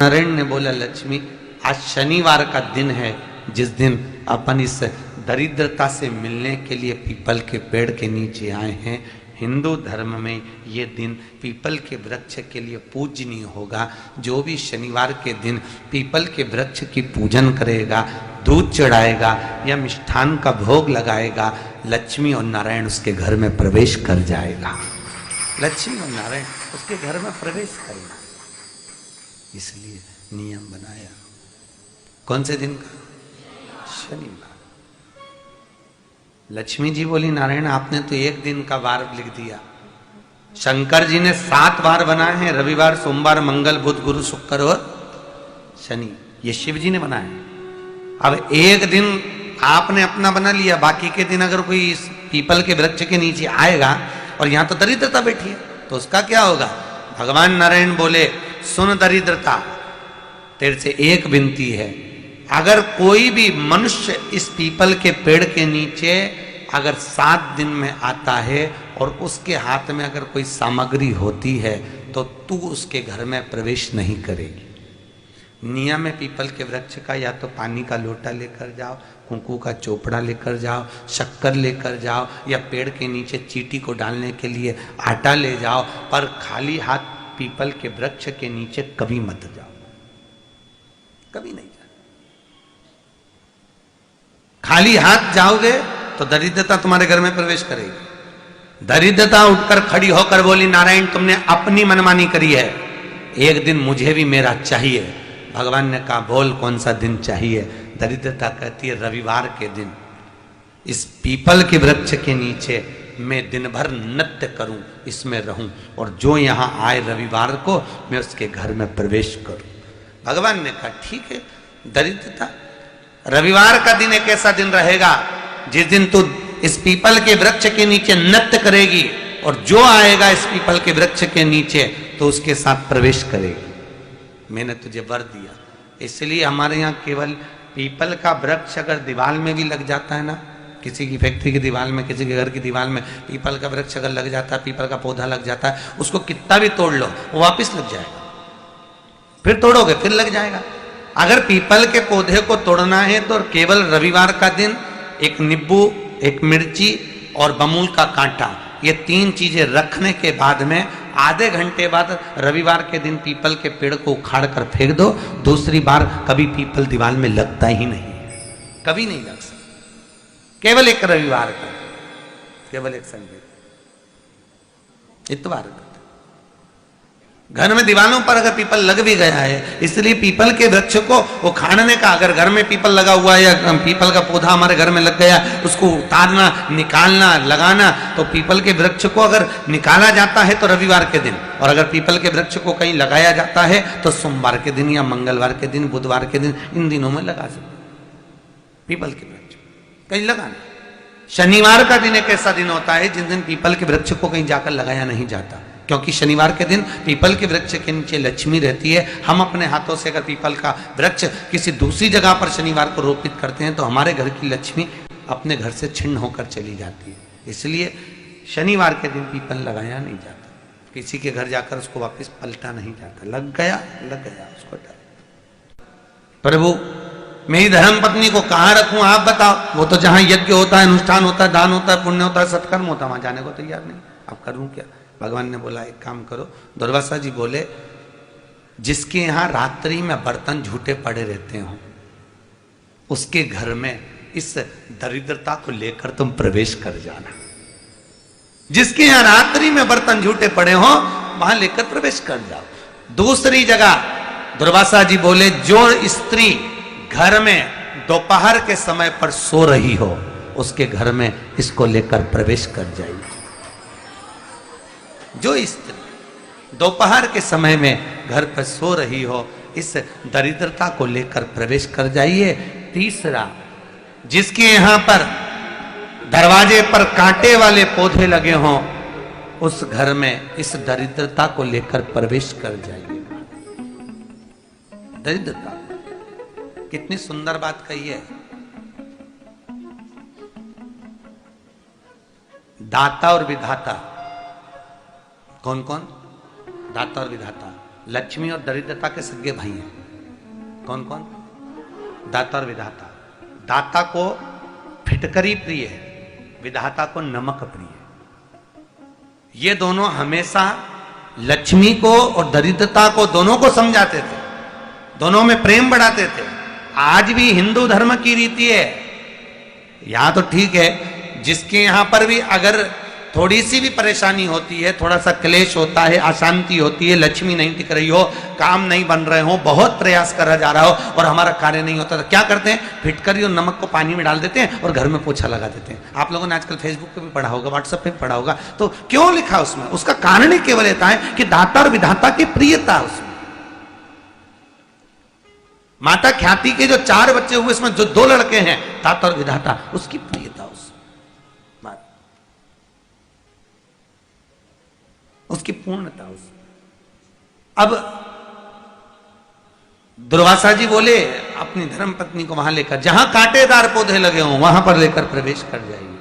नारायण ने बोला, लक्ष्मी आज शनिवार का दिन है, जिस दिन अपन इस दरिद्रता से मिलने के लिए पीपल के पेड़ के नीचे आए हैं। हिंदू धर्म में ये दिन पीपल के वृक्ष के लिए पूजनीय होगा। जो भी शनिवार के दिन पीपल के वृक्ष की पूजन करेगा, दूध चढ़ाएगा या मिष्ठान का भोग लगाएगा, लक्ष्मी और नारायण उसके घर में प्रवेश कर जाएगा। लक्ष्मी और नारायण उसके घर में प्रवेश करेगा, इसलिए नियम बनाया। कौन से दिन का? शनिवार। लक्ष्मी जी बोली, नारायण आपने तो एक दिन का वार लिख दिया। शंकर जी ने 7 वार बनाए हैं, रविवार, सोमवार, मंगल, बुध, गुरु, शुक्र और शनि। ये शिव जी ने बनाए। अब एक दिन आपने अपना बना लिया, बाकी के दिन अगर कोई इस पीपल के वृक्ष के नीचे आएगा और यहां तो दरिद्रता बैठी है, तो उसका क्या होगा? भगवान नारायण बोले, सुन दरिद्रता, तेरे से एक विनती है, अगर कोई भी मनुष्य इस पीपल के पेड़ के नीचे अगर 7 दिन में आता है और उसके हाथ में अगर कोई सामग्री होती है, तो तू उसके घर में प्रवेश नहीं करेगी। नियम है पीपल के वृक्ष का, या तो पानी का लोटा लेकर जाओ, कुंकू का चोपड़ा लेकर जाओ, शक्कर लेकर जाओ, या पेड़ के नीचे चींटी को डालने के लिए आटा ले जाओ, पर खाली हाथ पीपल के वृक्ष के नीचे कभी मत जाओ, कभी नहीं जाओ। खाली हाथ जाओगे तो दरिद्रता तुम्हारे घर में प्रवेश करेगी। दरिद्रता उठकर खड़ी होकर बोली, नारायण तुमने अपनी मनमानी करी है, एक दिन मुझे भी मेरा चाहिए। भगवान ने कहा, बोल कौन सा दिन चाहिए? दरिद्रता कहती है, रविवार के दिन इस पीपल के वृक्ष के नीचे मैं दिन भर नृत्य करूं, इसमें रहूं, और जो यहां आए रविवार को मैं उसके घर में प्रवेश करूं। भगवान ने कहा, ठीक है। दरिद्रता, रविवार का दिन एक ऐसा दिन रहेगा जिस दिन तू इस पीपल के वृक्ष के नीचे नृत्य करेगी, और जो आएगा इस पीपल के वृक्ष के नीचे तो उसके साथ प्रवेश करेगी। मैंने तुझे वर दिया। इसलिए हमारे यहाँ केवल पीपल का वृक्ष अगर दीवार में भी लग जाता है ना, किसी की फैक्ट्री की दीवार में, किसी के घर की दीवार में पीपल का वृक्ष अगर लग जाता है, पीपल का पौधा लग जाता है, उसको कितना भी तोड़ लो वो वापिस लग जाएगा। फिर तोड़ोगे फिर लग जाएगा। अगर पीपल के पौधे को तोड़ना है तो केवल रविवार का दिन एक नींबू, एक मिर्ची और बमूल का कांटा, ये 3 चीजें रखने के बाद में आधे घंटे बाद रविवार के दिन पीपल के पेड़ को उखाड़ कर फेंक दो। दूसरी बार कभी पीपल दीवार में लगता ही नहीं, कभी नहीं लग सकता। केवल एक रविवार का, केवल एक संडे, इतवार का। घर में दीवारों पर अगर पीपल लग भी गया है, इसलिए पीपल के वृक्ष को उखाड़ने का, अगर घर में पीपल लगा हुआ है या पीपल का पौधा हमारे घर में लग गया, उसको उतारना, निकालना, लगाना, तो पीपल के वृक्ष को अगर निकाला जाता है तो रविवार के दिन, और अगर पीपल के वृक्ष को कहीं लगाया जाता है तो सोमवार के दिन या मंगलवार के दिन, बुधवार के दिन, इन दिनों में लगा सकते पीपल के वृक्ष कहीं लगाना। शनिवार का दिन एक ऐसा दिन होता है जिस दिन पीपल के वृक्ष को कहीं जाकर लगाया नहीं जाता, क्योंकि शनिवार के दिन पीपल के वृक्ष के नीचे लक्ष्मी रहती है। हम अपने हाथों से अगर पीपल का वृक्ष किसी दूसरी जगह पर शनिवार को रोपित करते हैं तो हमारे घर की लक्ष्मी अपने घर से छिन्न होकर चली जाती है। इसलिए शनिवार के दिन पीपल लगाया नहीं जाता, किसी के घर जाकर उसको वापस पलटा नहीं जाता। लग गया उसको डाल। प्रभु मेरी धर्म पत्नी को कहाँ रखूं आप बताओ? वो तो जहां यज्ञ होता है, अनुष्ठान होता है, दान होता है, पुण्य होता है, सत्कर्म होता है, वहां जाने को तैयार नहीं। अब करूं क्या? भगवान ने बोला, एक काम करो। दुर्वासा जी बोले, जिसके यहां रात्रि में बर्तन झूठे पड़े रहते हो, उसके घर में इस दरिद्रता को लेकर तुम प्रवेश कर जाना। जिसके यहां रात्रि में बर्तन झूठे पड़े हो, वहां लेकर प्रवेश कर जाओ। दूसरी जगह दुर्वासा जी बोले, जो स्त्री घर में दोपहर के समय पर सो रही हो, उसके घर में इसको लेकर प्रवेश कर जाइए। जो स्त्री दोपहर के समय में घर पर सो रही हो, इस दरिद्रता को लेकर प्रवेश कर जाइए। तीसरा, जिसके यहां पर दरवाजे पर कांटे वाले पौधे लगे हों, उस घर में इस दरिद्रता को लेकर प्रवेश कर जाइए। दरिद्रता, कितनी सुंदर बात कही है। दाता और विधाता, कौन कौन? दाता और विधाता। लक्ष्मी और दरिद्रता के सगे भाई हैं। कौन कौन? दाता और विधाता। दाता को फिटकरी प्रिय है, विधाता को नमक प्रिय है। ये दोनों हमेशा लक्ष्मी को और दरिद्रता को दोनों को समझाते थे, दोनों में प्रेम बढ़ाते थे। आज भी हिंदू धर्म की रीति है, यहां तो ठीक है, जिसके यहां पर भी अगर थोड़ी सी भी परेशानी होती है, थोड़ा सा क्लेश होता है, अशांति होती है, लक्ष्मी नहीं टिक रही हो, काम नहीं बन रहे हो, बहुत प्रयास करा जा रहा हो और हमारा कार्य नहीं होता, तो क्या करते हैं? फिटकरी और नमक को पानी में डाल देते हैं और घर में पोछा लगा देते हैं। आप लोगों ने आजकल फेसबुक पे भी पढ़ा होगा, व्हाट्सएप पे भी पढ़ा होगा। तो क्यों लिखा उसमें? उसका कारण ही केवल इतना है कि दाता और विधाता की प्रियता उसमें। माता ख्याति के जो 4 बच्चे हुए, इसमें जो 2 लड़के हैं, दाता और विधाता, उसकी प्रियता, उसकी पूर्णता उस। अब दुर्वासा जी बोले अपनी धर्म पत्नी को वहां लेकर, जहां कांटेदार पौधे लगे हों वहां पर लेकर प्रवेश कर जाइए।